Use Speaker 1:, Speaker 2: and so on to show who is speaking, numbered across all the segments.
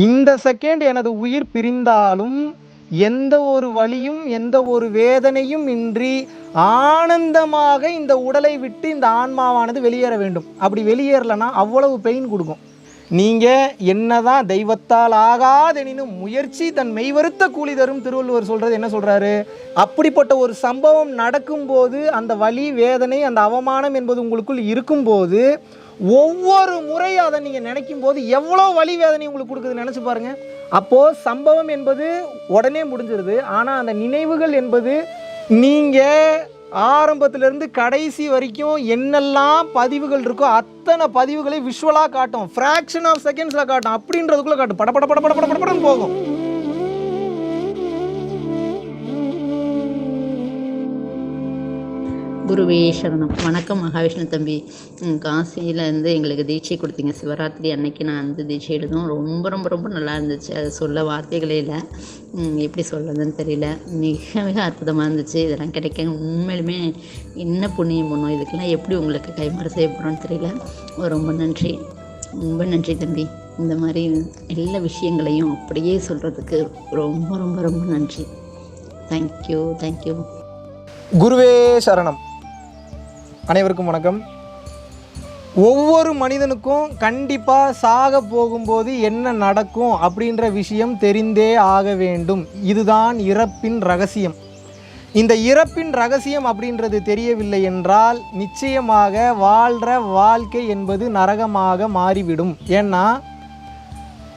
Speaker 1: இந்த செகண்ட் எனது உயிர் பிரிந்தாலும் எந்த ஒரு வலியும் எந்த ஒரு வேதனையும் இன்றி ஆனந்தமாக இந்த உடலை விட்டு இந்த ஆன்மாவானது வெளியேற வேண்டும். அப்படி வெளியேறலைன்னா அவ்வளவு பெயின் கொடுக்கும். நீங்கள் என்னதான் தெய்வத்தால் ஆகாதெனினும் முயற்சி தன் மெய்வருத்த கூலி தரும் திருவள்ளுவர் சொல்கிறது என்ன சொல்கிறாரு? அப்படிப்பட்ட ஒரு சம்பவம் நடக்கும்போது அந்த வலி வேதனை அந்த அவமானம் என்பது உங்களுக்குள் இருக்கும்போது ஒவ்வொரு முறை அதை நீங்கள் நினைக்கும் போது எவ்வளோ வலி வேதனை உங்களுக்கு கொடுக்குது நினச்சி பாருங்கள். அப்போது சம்பவம் என்பது உடனே முடிஞ்சிருது. ஆனால் அந்த நினைவுகள் என்பது நீங்கள் ஆரம்பத்திலேருந்து கடைசி வரைக்கும் என்னெல்லாம் பதிவுகள் இருக்கோ அத்தனை பதிவுகளை விஷுவலாக காட்டும், ஃப்ராக்ஷன் ஆஃப் செகண்ட்ஸில் காட்டும், அப்படின்றதுக்குள்ளே காட்டும், பட பட பட பட பட படன்னு போகும்.
Speaker 2: குருவே சரணம். வணக்கம் மகாவிஷ்ணு தம்பி. காசியிலேருந்து எங்களுக்கு தீட்சை கொடுத்தீங்க சிவராத்திரி அன்னைக்கு. நான் வந்து தீட்சை எடுத்தோம். ரொம்ப ரொம்ப ரொம்ப நல்லா இருந்துச்சு. அதை சொல்ல வார்த்தைகளே இல்லை, எப்படி சொல்கிறதுன்னு தெரியல. மிக மிக அற்புதமாக இருந்துச்சு. இதெல்லாம் கிடைக்க உண்மையிலுமே என்ன புண்ணியம் பண்ணும், இதுக்கெல்லாம் எப்படி உங்களுக்கு கைமாறு செய்ய போகிறோன்னு தெரியல. ரொம்ப நன்றி, ரொம்ப நன்றி தம்பி. இந்த மாதிரி எல்லா விஷயங்களையும் அப்படியே சொல்கிறதுக்கு ரொம்ப ரொம்ப ரொம்ப நன்றி. Thank you thank you.
Speaker 1: குருவே சரணம். அனைவருக்கும் வணக்கம். ஒவ்வொரு மனிதனுக்கும் கண்டிப்பாக சாக போகும்போது என்ன நடக்கும் அப்படின்ற விஷயம் தெரிந்தே ஆக வேண்டும். இதுதான் இறப்பின் ரகசியம். இந்த இறப்பின் ரகசியம் அப்படின்றது தெரியவில்லை என்றால் நிச்சயமாக வாழ்கிற வாழ்க்கை என்பது நரகமாக மாறிவிடும். ஏன்னா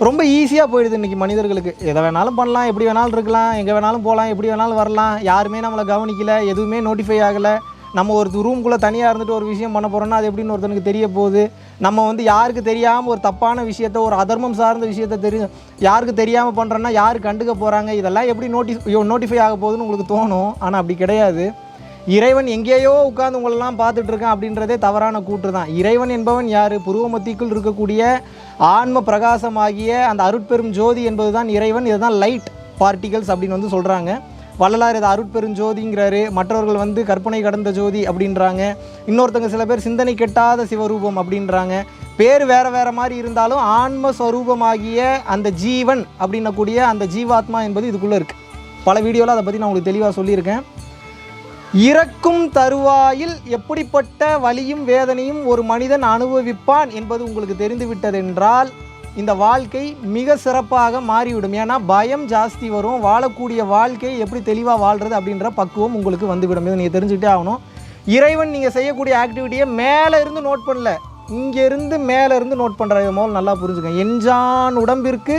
Speaker 1: ரொம்ப ஈஸியாக போயிடுது இன்றைக்கி மனிதர்களுக்கு. எதை வேணாலும் பண்ணலாம், எப்படி வேணாலும் இருக்கலாம், எங்கே வேணாலும் போகலாம், எப்படி வேணாலும் வரலாம், யாருமே நம்மளை கவனிக்கலை, எதுவுமே நோட்டிஃபை ஆகலை. நம்ம ஒரு ரூம்குள்ளே தனியாக இருந்துட்டு ஒரு விஷயம் பண்ண போகிறோன்னா அது எப்படின்னு ஒருத்தனுக்கு தெரிய போகுது. நம்ம வந்து யாருக்கு தெரியாமல் ஒரு தப்பான விஷயத்த, ஒரு அதர்மம் சார்ந்த விஷயத்த யாருக்கு தெரியாமல் பண்ணுறோன்னா யார் கண்டுக்க போகிறாங்க, இதெல்லாம் எப்படி நோட்டிஃபை ஆக போகுதுன்னு உங்களுக்கு தோணும். ஆனால் அப்படி கிடையாது. இறைவன் எங்கேயோ உட்கார்ந்து உங்களெல்லாம் பார்த்துட்ருக்கேன் அப்படின்றதே தவறான கூற்று தான். இறைவன் என்பவன் யார்? புருவமத்திக்குள் இருக்கக்கூடிய ஆன்ம பிரகாசமாகிய அந்த அருட்பெரும் ஜோதி என்பது தான் இறைவன். இதுதான் லைட் பார்ட்டிகல்ஸ் அப்படின்னு வந்து சொல்கிறாங்க. வள்ளலார் இதை அருட்பெரும் ஜோதிங்கிறாரு. மற்றவர்கள் வந்து கற்பனை கடந்த ஜோதி அப்படின்றாங்க. இன்னொருத்தங்க சில பேர் சிந்தனை கெட்டாத சிவரூபம் அப்படின்றாங்க. பேர் வேறு வேறு மாதிரி இருந்தாலும் ஆன்மஸ்வரூபமாகிய அந்த ஜீவன் அப்படின்னக்கூடிய அந்த ஜீவாத்மா என்பது இதுக்குள்ளே இருக்குது. பல வீடியோவில் அதை பற்றி நான் உங்களுக்கு தெளிவாக சொல்லியிருக்கேன். இறக்கும் தருவாயில் எப்படிப்பட்ட வலியும் வேதனையும் ஒரு மனிதன் அனுபவிப்பான் என்பது உங்களுக்கு தெரிந்துவிட்டதென்றால் இந்த வாழ்க்கை மிக சிறப்பாக மாறிவிடும். ஏன்னா பயம் ஜாஸ்தி வரும். வாழக்கூடிய வாழ்க்கை எப்படி தெளிவாக வாழ்கிறது அப்படின்ற பக்குவம் உங்களுக்கு வந்துவிடும். இதை நீங்கள் தெரிஞ்சுக்கிட்டே ஆகணும். இறைவன் நீங்கள் செய்யக்கூடிய ஆக்டிவிட்டியை மேலே இருந்து நோட் பண்ணல, இங்கேருந்து மேலே இருந்து நோட் பண்ணுற முதல்ல நல்லா புரிஞ்சுக்கங்க. எஞ்சான் உடம்பிற்கு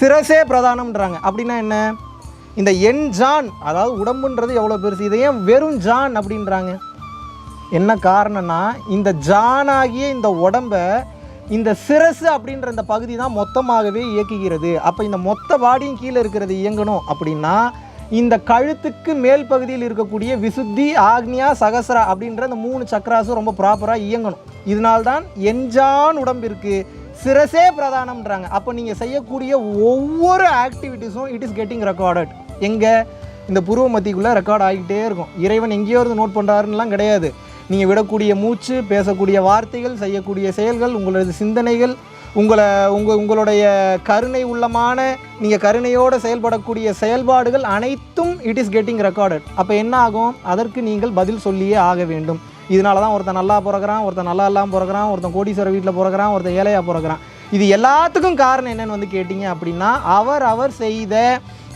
Speaker 1: சிரசே பிரதானம்ன்றாங்க. அப்படின்னா என்ன? இந்த என்ஜான், அதாவது உடம்புன்றது எவ்வளோ பெருசு, இதை ஏன் வெறும் ஜான் அப்படின்றாங்க? என்ன காரணம்னா இந்த ஜானாகிய இந்த உடம்பை இந்த சிரசு அப்படின்ற இந்த பகுதி தான் மொத்தமாகவே இயக்குகிறது. அப்போ இந்த மொத்த பாடியும் கீழே இருக்கிறது இயங்கணும் அப்படின்னா இந்த கழுத்துக்கு மேல் பகுதியில் இருக்கக்கூடிய விசுத்தி, ஆக்னியா, சகசரா அப்படின்ற இந்த 3 சக்கராசும் ரொம்ப ப்ராப்பராக இயங்கணும். இதனால்தான் எஞ்சான் உடம்பிற்கு சிரசே பிரதானம்ன்றாங்க. அப்போ நீங்கள் செய்யக்கூடிய ஒவ்வொரு ஆக்டிவிட்டீஸும் இட் இஸ் கெட்டிங் ரெக்கார்டட். எங்கே? இந்த புருவ மத்திக்குள்ளே ரெக்கார்ட் ஆகிக்கிட்டே இருக்கும். இறைவன் எங்கேயோ இருந்து நோட் பண்ணுறாருன்னெலாம் கிடையாது. நீங்கள் விடக்கூடிய மூச்சு, பேசக்கூடிய வார்த்தைகள், செய்யக்கூடிய செயல்கள், உங்களது சிந்தனைகள், உங்களுடைய கருணை உள்ளமான நீங்கள் கருணையோடு செயல்படக்கூடிய செயல்பாடுகள் அனைத்தும் இட் இஸ் கெட்டிங் ரெக்கார்டட். அப்போ என்ன ஆகும்? அதற்கு நீங்கள் பதில் சொல்லியே ஆக வேண்டும். இதனால தான் ஒருத்தன் நல்லா பிறக்கிறான், ஒருத்தன் நல்லா இல்லாமல் பிறக்கிறான், ஒருத்தன் கோடீஸ்வர வீட்டில் பிறக்கிறான், ஒருத்தன் ஏழையாக பிறக்கிறான். இது எல்லாத்துக்கும் காரணம் என்னென்னு வந்து கேட்டிங்க அப்படின்னா அவர் செய்த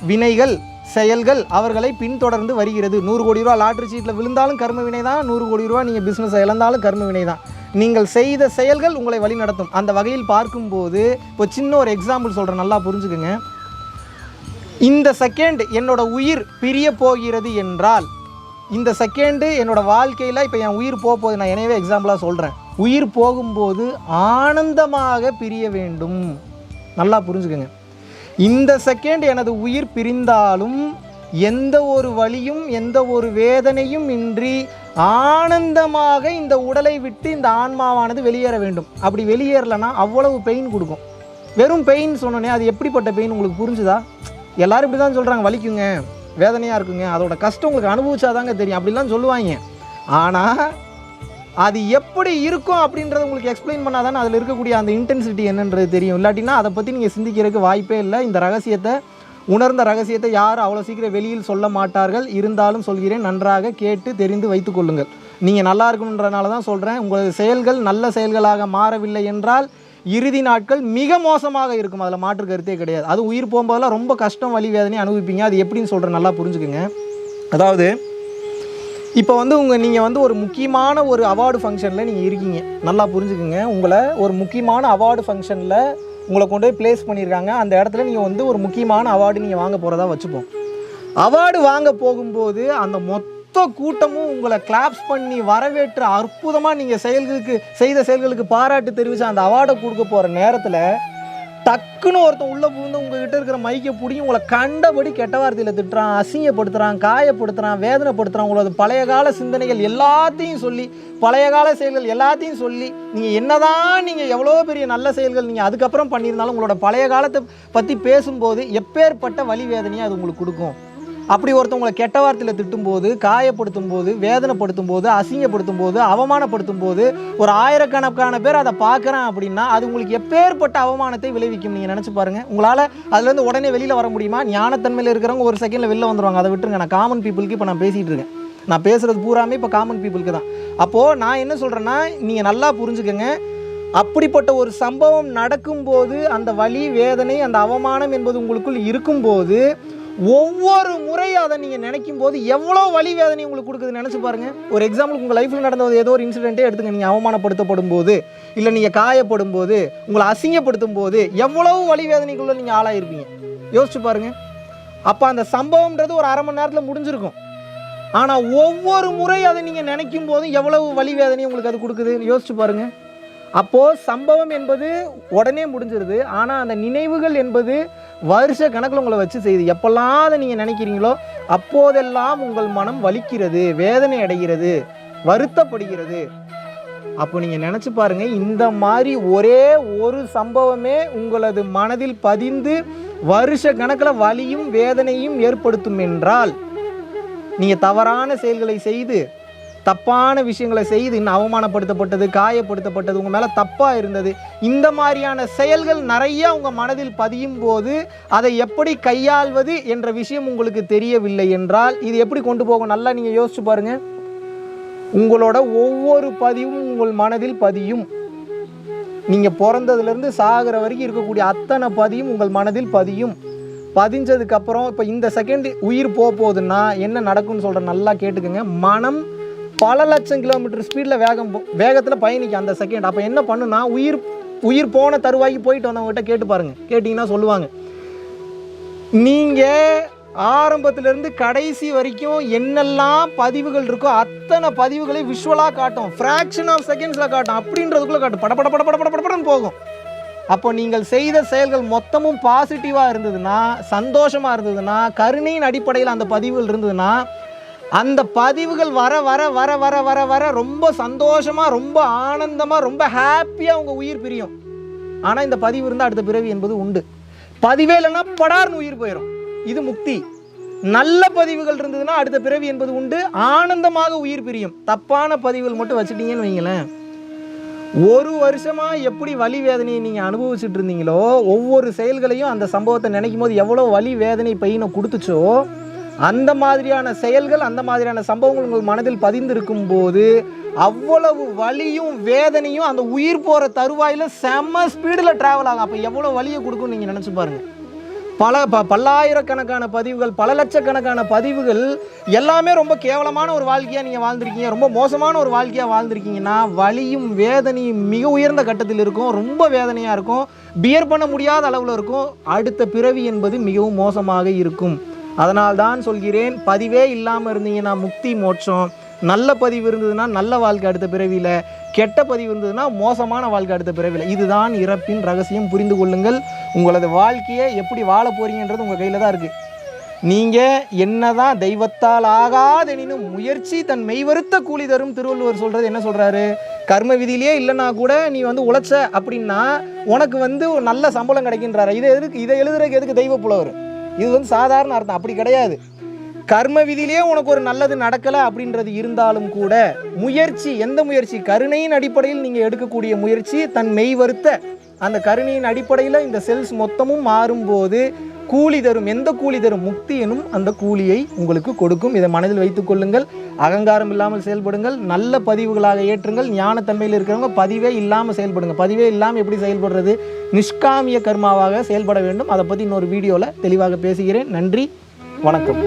Speaker 1: வினைகள், செயல்கள் அவர்களை பின்தொடர்ந்து வருகிறது. 100 கோடி ரூபா லாட்ரி சீட்டில் விழுந்தாலும் கர்ம வினை தான், 100 கோடி ரூபா நீங்கள் பிஸ்னஸ் இழந்தாலும் கர்ம வினை தான். நீங்கள் செய்த செயல்கள் உங்களை வழி நடத்தும். அந்த வகையில் பார்க்கும்போது இப்போ சின்ன ஒரு எக்ஸாம்பிள் சொல்கிறேன், நல்லா புரிஞ்சுக்குங்க. இந்த செகண்ட் என்னோட உயிர் பிரிய போகிறது என்றால், இந்த செகண்டு என்னோடய வாழ்க்கையில் இப்போ என் உயிர் போகுது, நான் எனவே எக்ஸாம்பிளாக சொல்கிறேன். உயிர் போகும்போது ஆனந்தமாக பிரிய வேண்டும். நல்லா புரிஞ்சுக்கோங்க. இந்த செகண்ட் எனது உயிர் பிரிந்தாலும் எந்த ஒரு வலியும் எந்த ஒரு வேதனையும் இன்றி ஆனந்தமாக இந்த உடலை விட்டு இந்த ஆன்மாவானது வெளியேற வேண்டும். அப்படி வெளியேறலைன்னா அவ்வளவு பெயின் கொடுக்கும். வெறும் பெயின் சொன்னோன்னே அது எப்படிப்பட்ட பெயின் உங்களுக்கு புரிஞ்சுதா? எல்லோரும் இப்படி தான் சொல்கிறாங்க, வலிக்குங்க, வேதனையாக இருக்குங்க, அதோட கஷ்டம் உங்களுக்கு அனுபவிச்சாதாங்க தெரியும் அப்படிலாம் சொல்லுவாங்க. ஆனால் அது எப்படி இருக்கும் அப்படின்றத உங்களுக்கு எக்ஸ்பிளைன் பண்ணால் தானே அதில் இருக்கக்கூடிய அந்த இன்டென்சிட்டி என்னன்றது தெரியும். இல்லாட்டினா அதை பற்றி நீங்கள் சிந்திக்கிறதுக்கு வாய்ப்பே இல்லை. இந்த ரகசியத்தை, உணர்ந்த ரகசியத்தை யாரும் அவ்வளோ சீக்கிரம் வெளியில் சொல்ல மாட்டார்கள். இருந்தாலும் சொல்கிறேன், நன்றாக கேட்டு தெரிந்து வைத்து கொள்ளுங்கள். நீங்கள் நல்லா இருக்கணுன்றனால தான் சொல்கிறேன். உங்களது செயல்கள் நல்ல செயல்களாக மாறவில்லை என்றால் இறுதி நாட்கள் மிக மோசமாக இருக்கும். அதில் மாற்று கருத்தே கிடையாது. அது உயிர் போகும்போதெல்லாம் ரொம்ப கஷ்டம், வலி, வேதனை அனுபவிப்பீங்க. அது எப்படின்னு சொல்கிறேன், நல்லா புரிஞ்சுக்குங்க. அதாவது இப்போ நீங்கள் ஒரு முக்கியமான ஒரு அவார்டு ஃபங்க்ஷனில் நீங்கள் இருக்கீங்க. நல்லா புரிஞ்சுக்குங்க. உங்களை ஒரு முக்கியமான அவார்டு ஃபங்க்ஷனில் உங்களை கொண்டு போய் ப்ளேஸ் பண்ணியிருக்காங்க. அந்த இடத்துல நீங்கள் ஒரு முக்கியமான அவார்டு நீங்கள் வாங்க போகிறதா வச்சுப்போம். அவார்டு வாங்க போகும்போது அந்த மொத்த கூட்டமும் உங்களை கிளாப்ஸ் பண்ணி வரவேற்று அற்புதமாக நீங்கள் செய்த செயல்களுக்கு பாராட்டு தெரிவித்து அந்த அவார்டை கொடுக்க போகிற நேரத்தில் டக்குன்னு ஒருத்தன் உள்ளே புகுந்து உங்ககிட்ட இருக்கிற மைக்கை பிடிங்கி உங்களை கண்டபடி கெட்ட வார்த்தையில் திட்டுறான், அசிங்கப்படுத்துகிறான், காயப்படுத்துகிறான், வேதனைப்படுத்துகிறான். உங்களது பழைய கால சிந்தனைகள் எல்லாத்தையும் சொல்லி, பழைய கால செயல்கள் எல்லாத்தையும் சொல்லி, நீங்கள் என்னதான் நீங்கள் எவ்வளோ பெரிய நல்ல செயல்கள் நீங்கள் அதுக்கப்புறம் பண்ணியிருந்தாலும் உங்களோட பழைய காலத்தை பற்றி பேசும்போது எப்பேற்பட்ட வலி வேதனையை அது உங்களுக்கு கொடுக்கும். அப்படி ஒருத்தவங்களை கெட்ட வார்த்தையில் திட்டும்போது, காயப்படுத்தும் போது, வேதனைப்படுத்தும் போது, அசிங்கப்படுத்தும் போது, அவமானப்படுத்தும் போது ஒரு ஆயிரக்கணக்கான பேர் அதை பார்க்குறான் அப்படின்னா அது உங்களுக்கு எப்பேற்பட்ட அவமானத்தை விளைவிக்கும். நீங்கள் நினச்சி பாருங்கள். உங்களால் அதுலேருந்து உடனே வெளியில் வர முடியுமா? ஞானத்தன்மையில் இருக்கிறவங்க ஒரு செகண்டில் வெளில வந்துடுவாங்க. அதை விட்டுருங்க. நான் காமன் பீப்புளுக்கு இப்போ நான் பேசிகிட்டு இருக்கேன். நான் பேசுகிறது பூராமே இப்போ காமன் பீப்புளுக்கு தான். அப்போது நான் என்ன சொல்கிறேன்னா, நீங்கள் நல்லா புரிஞ்சுக்கங்க. அப்படிப்பட்ட ஒரு சம்பவம் நடக்கும்போது அந்த வலி, வேதனை, அந்த அவமானம் என்பது உங்களுக்குள் இருக்கும்போது ஒவ்வொரு முறை அதை நீங்கள் நினைக்கும் போது எவ்வளோ வலி வேதனை உங்களுக்கு கொடுக்குதுன்னு நினச்சி பாருங்கள். ஒரு எக்ஸாம்பிளுக்கு உங்கள் லைஃப்பில் நடந்த ஏதோ ஒரு இன்சிடென்ட்டே எடுத்துங்க. நீங்கள் அவமானப்படுத்தப்படும் போது, இல்லை நீங்கள் காயப்படும் போது, உங்களை அசிங்கப்படுத்தும் போது எவ்வளவு வலி வேதனைக்குள்ளே நீங்கள் ஆளாயிருப்பீங்க. யோசிச்சு பாருங்கள். அப்போ அந்த சம்பவம்ன்றது ஒரு அரை மணி நேரத்தில் முடிஞ்சிருக்கும். ஆனால் ஒவ்வொரு முறை அதை நீங்கள் நினைக்கும் போதும் எவ்வளவு வலி வேதனை உங்களுக்கு அது கொடுக்குது யோசிச்சு பாருங்கள். அப்போது சம்பவம் என்பது உடனே முடிஞ்சிருது. ஆனால் அந்த நினைவுகள் என்பது வருஷ கணக்கில் உங்களை வச்சு செய்யுது. எப்பெல்லாம் அதை நீங்கள் நினைக்கிறீங்களோ அப்போதெல்லாம் உங்கள் மனம் வலிக்கிறது, வேதனை அடைகிறது, வருத்தப்படுகிறது. அப்போ நீங்கள் நினச்சி பாருங்கள், இந்த மாதிரி ஒரே ஒரு சம்பவமே உங்களது மனதில் பதிந்து வருஷ கணக்கில் வலியும் வேதனையும் ஏற்படுத்தும் என்றால், நீங்கள் தவறான செயல்களை செய்து, தப்பான விஷயங்களை செய்து, இன்னும் அவமானப்படுத்தப்பட்டது, காயப்படுத்தப்பட்டது, உங்கள் மேலே தப்பாக இருந்தது, இந்த மாதிரியான செயல்கள் நிறைய உங்கள் மனதில் பதியும் போது அதை எப்படி கையாள்வது என்ற விஷயம் உங்களுக்கு தெரியவில்லை என்றால் இது எப்படி கொண்டு போகும்? நல்லா நீங்கள் யோசிச்சு பாருங்கள். உங்களோட ஒவ்வொரு பதிவும் உங்கள் மனதில் பதியும். நீங்கள் பிறந்ததுலேருந்து சாகிற வரைக்கும் இருக்கக்கூடிய அத்தனை பதியும் உங்கள் மனதில் பதியும். பதிஞ்சதுக்கப்புறம் இப்போ இந்த செகண்ட் உயிர் போகுதுன்னா என்ன நடக்கும்னு சொல்கிறேன், நல்லா கேட்டுக்கோங்க. மனம் பல லட்சம் கிலோமீட்டர் ஸ்பீடில் வேகத்தில் பயணிக்கும் அந்த செகண்ட். அப்போ என்ன பண்ணுன்னா, உயிர் போன தருவாய்க்கு போயிட்டு வந்தவங்ககிட்ட கேட்டு பாருங்கள். கேட்டிங்கன்னா சொல்லுவாங்க, நீங்கள் ஆரம்பத்திலேருந்து கடைசி வரைக்கும் என்னெல்லாம் பதிவுகள் இருக்கோ அத்தனை பதிவுகளை விஷுவலாக காட்டும், ஃப்ராக்ஷன் ஆஃப் செகண்ட்ஸில் காட்டும், அப்படின்றதுக்குள்ளே காட்டும், படப்படன்னு போகும். அப்போ நீங்கள் செய்த செயல்கள் மொத்தமும் பாசிட்டிவாக இருந்ததுன்னா, சந்தோஷமாக இருந்ததுன்னா, கருணையின் அடிப்படையில் அந்த பதிவுகள் இருந்ததுன்னா, அந்த பதிவுகள் வர வர வர வர வர வர ரொம்ப சந்தோஷமாக, ரொம்ப ஆனந்தமாக, ரொம்ப ஹாப்பியாக உங்கள் உயிர் பிரியும். ஆனால் இந்த பதிவு இருந்தால் அடுத்த பிறவி என்பது உண்டு. பதிவே இல்லைன்னா படார்னு உயிர் போயிடும். இது முக்தி. நல்ல பதிவுகள் இருந்ததுன்னா அடுத்த பிறவி என்பது உண்டு, ஆனந்தமாக உயிர் பிரியும். தப்பான பதிவுகள் மட்டும் வச்சுட்டீங்கன்னு வைங்களேன், ஒரு வருஷமாக எப்படி வலி வேதனையை நீங்கள் அனுபவிச்சுட்டு இருந்தீங்களோ, ஒவ்வொரு செயல்களையும் அந்த சம்பவத்தை நினைக்கும் போது எவ்வளோ வலி வேதனை பெயினை கொடுத்துச்சோ, அந்த மாதிரியான செயல்கள், அந்த மாதிரியான சம்பவங்கள் உங்கள் மனதில் பதிந்திருக்கும் போது அவ்வளவு வலியும் வேதனையும் அந்த உயிர் போகிற தருவாயில் செம்ம ஸ்பீடில் ட்ராவல் ஆகும். அப்போ எவ்வளோ வலியை கொடுக்கும்னு நீங்கள் நினச்சி பாருங்கள். பல்லாயிரக்கணக்கான பதிவுகள், பல லட்சக்கணக்கான பதிவுகள் எல்லாமே ரொம்ப கேவலமான ஒரு வாழ்க்கையாக நீங்கள் வாழ்ந்திருக்கீங்க, ரொம்ப மோசமான ஒரு வாழ்க்கையாக வாழ்ந்திருக்கீங்கன்னா வலியும் வேதனையும் மிக உயர்ந்த கட்டத்தில் இருக்கும், ரொம்ப வேதனையாக இருக்கும், பியர் பண்ண முடியாத அளவில் இருக்கும். அடுத்த பிறவி என்பது மிகவும் மோசமாக இருக்கும். அதனால்தான் சொல்கிறேன், பதிவே இல்லாமல் இருந்தீங்கன்னா முக்தி மோட்சம், நல்ல பதிவு இருந்ததுன்னா நல்ல வாழ்க்கை அடுத்த பிறவியில், கெட்ட பதிவு இருந்ததுன்னா மோசமான வாழ்க்கை அடுத்த பிறவியில். இதுதான் இறப்பின் ரகசியம். புரிந்து கொள்ளுங்கள். உங்களது வாழ்க்கையை எப்படி வாழ போறீங்கன்றது உங்கள் கையில் தான் இருக்குது. நீங்கள் என்னதான் தெய்வத்தால் ஆகாதெனினும் முயற்சி தன் மெய்வருத்த கூலி தரும். திருவள்ளுவர் சொல்கிறது என்ன சொல்கிறாரு? கர்ம விதியிலே இல்லைன்னா கூட நீ உழைச்ச அப்படின்னா உனக்கு ஒரு நல்ல சம்பளம் கிடைக்கின்றாரு. இதை எழுதுறதுக்கு எதுக்கு தெய்வ புலவர்? இது சாதாரண அர்த்தம் அப்படி கிடையாது. கர்ம விதியிலே உனக்கு ஒரு நல்லது நடக்கலை அப்படின்றது இருந்தாலும் கூட முயற்சி, எந்த முயற்சி, கருணையின் அடிப்படையில் நீங்கள் எடுக்கக்கூடிய முயற்சி, தன் மெய் வருத்த அந்த கருணையின் அடிப்படையில் இந்த செல்ஸ் மொத்தமும் மாறும்போது கூலி தரும். எந்த கூலி தரும்? முக்தி எனும் அந்த கூலியை உங்களுக்கு கொடுக்கும். இதை மனதில் வைத்துக் கொள்ளுங்கள். அகங்காரம் இல்லாமல் செயல்படுங்கள். நல்ல பதிவுகளாக ஏற்றுங்கள். ஞானத்தன்மையில் இருக்கிறவங்க பதிவே இல்லாமல் செயல்படுங்க. பதிவே இல்லாமல் எப்படி செயல்படுறது? நிஷ்காமிய கர்மாவாக செயல்பட வேண்டும். அதை பற்றி இன்னொரு வீடியோவில் தெளிவாக பேசுகிறேன். நன்றி, வணக்கம்.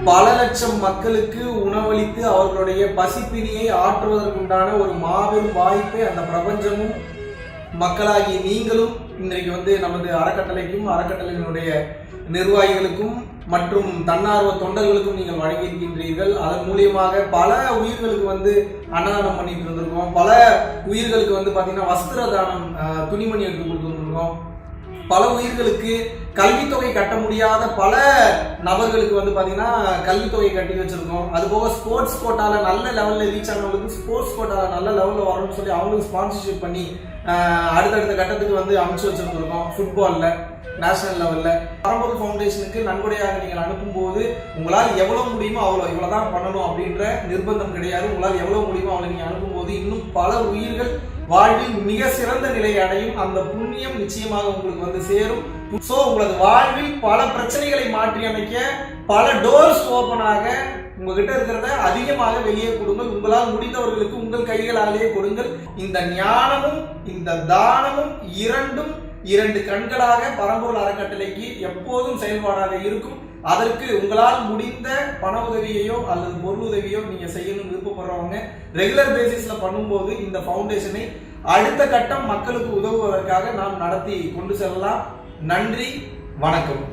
Speaker 3: பல லட்சம் மக்களுக்கு உணவளித்து அவர்களுடைய பசிப்பினியை ஆற்றுவதற்குண்டான ஒரு மாபெரும் வாய்ப்பை அந்த பிரபஞ்சமும் மக்களாகிய நீங்களும் இன்றைக்கு நமது அறக்கட்டளைக்கும் அறக்கட்டளையினுடைய நிர்வாகிகளுக்கும் மற்றும் தன்னார்வ தொண்டர்களுக்கும் நீங்கள் வழங்கியிருக்கின்றீர்கள். அதன் மூலியமாக பல உயிர்களுக்கு அன்னதானம் பண்ணிட்டு இருந்திருக்கோம். பல உயிர்களுக்கு பார்த்தீங்கன்னா வஸ்திர தானம், துணிமணி எடுத்து கொடுத்துருக்கோம். பல உயிர்களுக்கு கல்வித்தொகை கட்ட முடியாத பல நபர்களுக்கு பார்த்தீங்கன்னா கல்வித்தொகை கட்டி வச்சிருக்கோம். அதுபோக ஸ்போர்ட்ஸ் கோட்டால நல்ல லெவலில் ரீச் ஆனவங்களுக்கு ஸ்போர்ட்ஸ் கோட்டால நல்ல லெவலில் வரணும்னு சொல்லி அவங்களுக்கு ஸ்பான்சர்ஷிப் பண்ணி அடுத்தடுத்த கட்டத்துக்கு அமைச்சு வச்சிருந்துருக்கோம். ஃபுட்பாலில் நேஷனல் லெவலில் பரம்பொருள் ஃபவுண்டேஷனுக்கு நன்கொடையாக நீங்கள் அனுப்பும்போது உங்களால் எவ்வளோ முடியுமோ இவ்வளோதான் பண்ணணும் அப்படின்ற நிர்பந்தம் கிடையாது. உங்களால் எவ்வளோ முடியுமோ அவ்வளோ நீங்கள் அனுப்பும்போது இன்னும் பல உயிர்கள் வாழ்வில் மிக சிறந்த நிலையை அடையும். அந்த புண்ணியம் நிச்சயமாக உங்களுக்கு சேரும். ஸோ உங்களது வாழ்வில் பல பிரச்சனைகளை மாற்றி அமைக்க பல டோர்ஸ் ஓப்பனாக உங்ககிட்ட இருக்கிறத அதிகமாக வெளியே கொடுங்கள். உங்களால் முடிந்தவர்களுக்கு உங்கள் கைகளாலேயே கொடுங்கள். இந்த ஞானமும் இந்த தானமும் இரண்டு கண்களாக பரம்பொருள் அறக்கட்டளைக்கு எப்போதும் செயல்பாடாக இருக்கும். அதற்கு உங்களால் முடிந்த பண உதவியையோ அல்லது பொருள் உதவியோ நீங்க செய்யணும்னு விருப்பப்படுறவங்க ரெகுலர் பேசிஸ்ல பண்ணும்போது இந்த ஃபவுண்டேஷனை அடுத்த கட்டம் மக்களுக்கு உதவுவதற்காக நாம் நடத்தி கொண்டு செல்லலாம். நன்றி, வணக்கம்.